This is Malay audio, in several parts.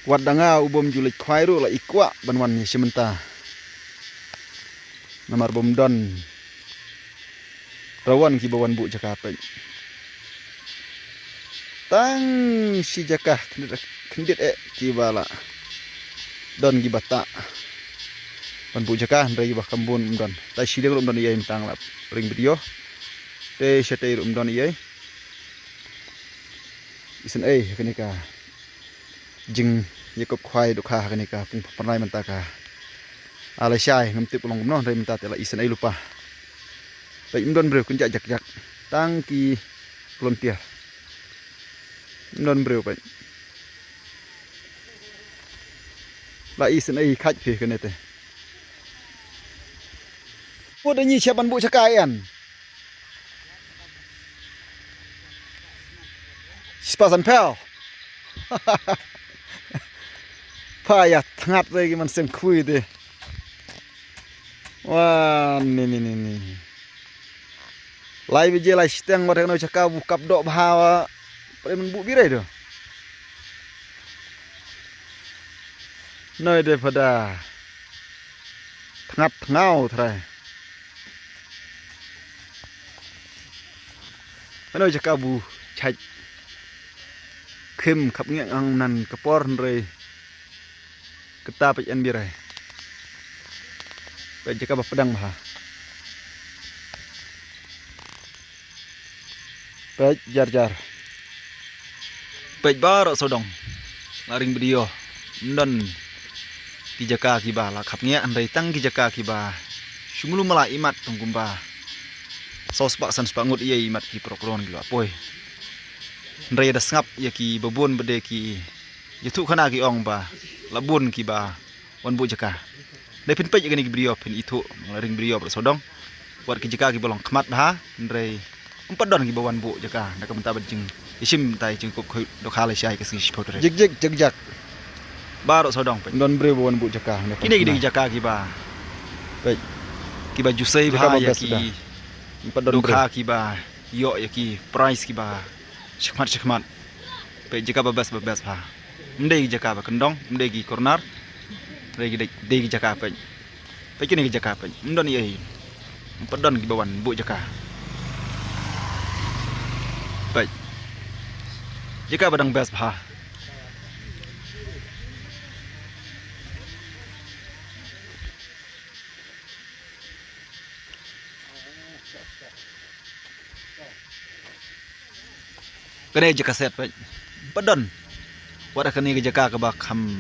Wadanga ubom julik khwairu la ikwa banwan ni sementa. Namar bom don. Rawan ki bawan bu jaka pen. Tang si jaka kendit ki bala. Don gi bata. Ban bu jaka ndai bah kambun don. Ta si de don iya imtang la ring video. Te sete don iya. Isen kenika. Jing yekop khwai dukha kenika pung pernai mentaka. Ala syai ngamti pulang gumno ndai minta tela isen lupa. Baik mdon bro kunjak jak tangki pelontiar. Mdon bro baik. La isen khaj phe kenete. Udah nyi siapan bu cakayan. Sepasan pel. Payah tengap lagi man sem kui deh. Wah, nih. Lai biji lai steng mereka nak cakap buka dok bahawa pada menbuk birai tu. Noi daripada tengau terai. Mana cakap bu cai kem kap ngek ang nan kepor ndre ketap en birai. Baik cakap pedang bah. Baik jar. Baik baru sodong. Laring video. Dan kijaka kiba la kap ngek ndai tang kijaka kiba. Sumulu mala imat tunggumba. Sos pak san spangut iya imat ki prokron gitu apoi. Ndai ada sengap ya ki babun bede ki yutu kana ki ong ba labun ki ba wan bu jaka. Dai pin pej gani video pin itu ngering video bersodong. Buat ki jaka ki bolong kemat bah ndai empat don ki bawan bu jaka ndak menta benjing isim tai cengkup do khale syai ke singi spotore. Jek. Baru sodong pej. Don bre bawan bu jaka. Kini gede jaka ki ba. Pej. Ki ba jusai bah ya ki empat don kha ki ba yo ya ki price ki ba. Syekmat. Pe jaka babas bah. Mendai jaka ba kendong, mendai gi corner. Degi jaka pe. Pe kini gi jaka pe. Mendon ye. Pedon gi bawan bu jaka. Pe. Jaka badang bas bah. Kene jaka set pe. Pedon. Wada kene jaka ka ba kham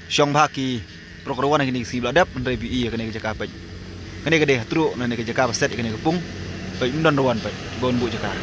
syong baki prokrowan kene si bladap ndai bi kene jaka pe. Kene gede tru nene jaka set kene kepung. Pe ndon rowan pe. Bon bu jaka.